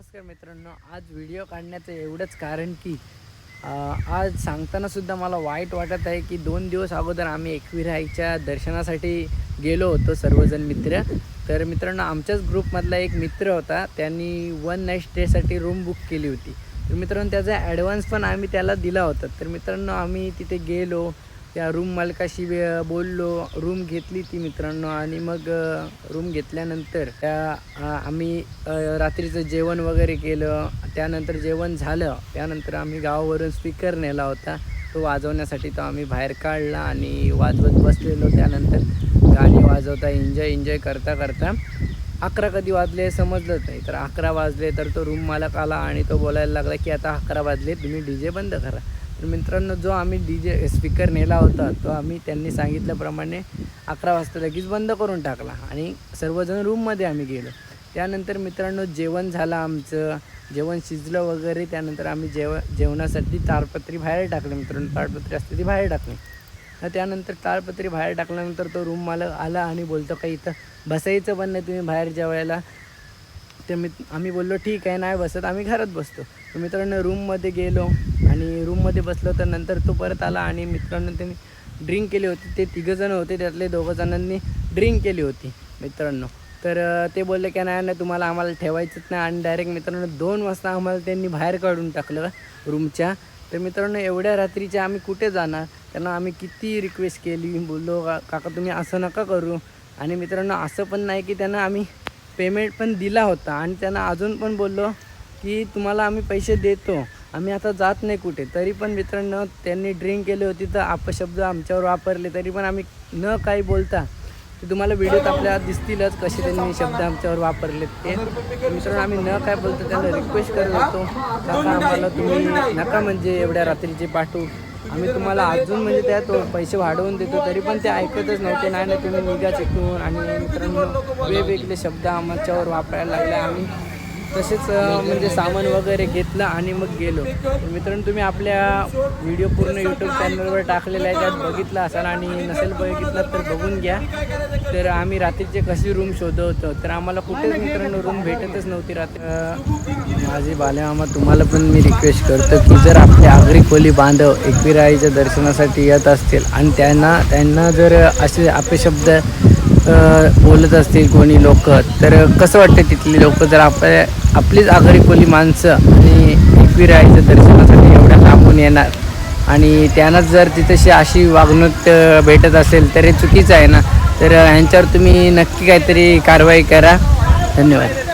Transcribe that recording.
नमस्कार मित्रांनो, आज व्हिडिओ काढण्याचं एवढंच कारण की आज सांगताना सुद्धा मला वाईट वाटत आहे की 2 दिवस अगोदर आम्ही एकविराईच्या दर्शनासाठी गेलो होतो सर्वजण मित्र. तर मित्रांनो, आमच्याच ग्रुपमधला एक मित्र होता, त्यांनी 1 नाईट स्टेसाठी रूम बुक केली होती. तर मित्रांनो, त्याचा ॲडव्हान्स पण आम्ही त्याला दिला होता. तर मित्रांनो, आम्ही तिथे गेलो, त्या रूम मालकाशी बोललो, रूम घेतली ती मित्रांनो. आणि मग रूम घेतल्यानंतर आम्ही रात्रीचं जेवण वगैरे केलं. त्यानंतर जेवण झालं, त्यानंतर आम्ही गावावरून स्पीकर नेला होता, तो वाजवण्यासाठी तो आम्ही बाहेर काढला आणि वाजवत बसलेलो. त्यानंतर गाणी वाजवता एन्जॉय करता 11 कधी वाजले समजलंच नाही. तर 11 वाजले तर तो रूम मालक आला आणि तो बोलायला लागला की आता 11 वाजले, तुम्ही DJ बंद करा. तर मित्रांनो, जो आम्ही DJ स्पीकर नेला होता तो आम्ही त्यांनी सांगितल्याप्रमाणे 11 वाजता लगेच बंद करून टाकला आणि सर्वजण रूममध्ये आम्ही गेलो. त्यानंतर मित्रांनो, जेवण झालं, आमचं जेवण शिजलं वगैरे. त्यानंतर आम्ही जेवणासाठी ताडपत्री बाहेर टाकलं मित्रांनो, ताडपत्री असते ती बाहेर टाकली. त्यानंतर ताडपत्री बाहेर टाकल्यानंतर तो रूम मालक आला आणि बोलतो काही इथं बसायचं पण नाही, तुम्ही बाहेर जेवायला. तर आम्ही बोललो ठीक आहे, नाही बसत, आम्ही घरात बसतो. तर मित्रांनो, रूममध्ये गेलो आणि रूममध्ये बसलो. तर नंतर तो परत आला आणि मित्रांनो त्यांनी ड्रिंक केली होती. ते 3 जण होते, त्यातले 2 जणांनी ड्रिंक केली होती मित्रांनो. तर ते बोलले की नाही तुम्हाला आम्हाला ठेवायचंच नाही. आणि डायरेक्ट मित्रांनो 2 वाजता आम्हाला त्यांनी बाहेर काढून टाकलं रूमच्या. तर मित्रांनो, एवढ्या रात्रीच्या आम्ही कुठे जाणार. त्यांना आम्ही किती रिक्वेस्ट केली, बोललो काका तुम्ही असं नका करू. आणि मित्रांनो, असं पण नाही की त्यांना आम्ही पेमेंट पण दिला होता आणि त्यांना अजून पण बोललो की तुम्हाला आम्ही पैसे देतो, आम्ही आता जात नाही कुठे. तरी पण मित्रांनो, त्यांनी ड्रिंक केली होती तर अपशब्द आमच्यावर वापरले. तरी पण आम्ही न काही बोलता, ते तुम्हाला व्हिडिओत आपल्याला दिसतीलच कसे त्यांनी शब्द आमच्यावर वापरलेत ते. मित्रांनो, आम्ही न काय बोलतो त्यांना रिक्वेस्ट करत होतो, काका आम्हाला तुम्ही नका म्हणजे एवढ्या रात्रीचे पाठवू, आम्ही तुम्हाला अजून म्हणजे त्यात पैसे वाढवून देतो. तरी पण ते ऐकतच नव्हते. नाही तुम्ही निघा चिकून. आणि मित्रांनो, वेगवेगळे शब्द आमच्यावर वापरायला लागले. आम्ही तसेच म्हणजे सामान वगैरे घेतलं आणि मग गेलो. मित्रांनो, तुम्ही आपल्या व्हिडिओ पूर्ण यूट्यूब चॅनलवर टाकलेला आहे, त्यात बघितला असाल आणि नसेल बघितला तर बघून घ्या. तर आम्ही रात्रीचे कशी रूम शोधत होतो, तर आम्हाला कुठेच मित्रांनो रूम भेटतच नव्हती रात्री. माझी बालेमामा तुम्हाला पण मी रिक्वेस्ट करतो की जर आपले आगरी कोली बांधव एकविराईच्या दर्शनासाठी येत असतील आणि त्यांना जर असे अपशब्द बोलत असतील कोणी लोक, तर कसं वाटतं तिथली लोक जर आपलीच आगरी कोली माणसं आणि एकविराईच्या दर्शनासाठी एवढ्या लांबून येणार आणि त्यांनाच जर तिथेशी अशी वागणूक भेटत असेल तर हे चुकीचं आहे ना. तर ह्यांच्यावर तुम्ही नक्की काहीतरी कारवाई करा. धन्यवाद.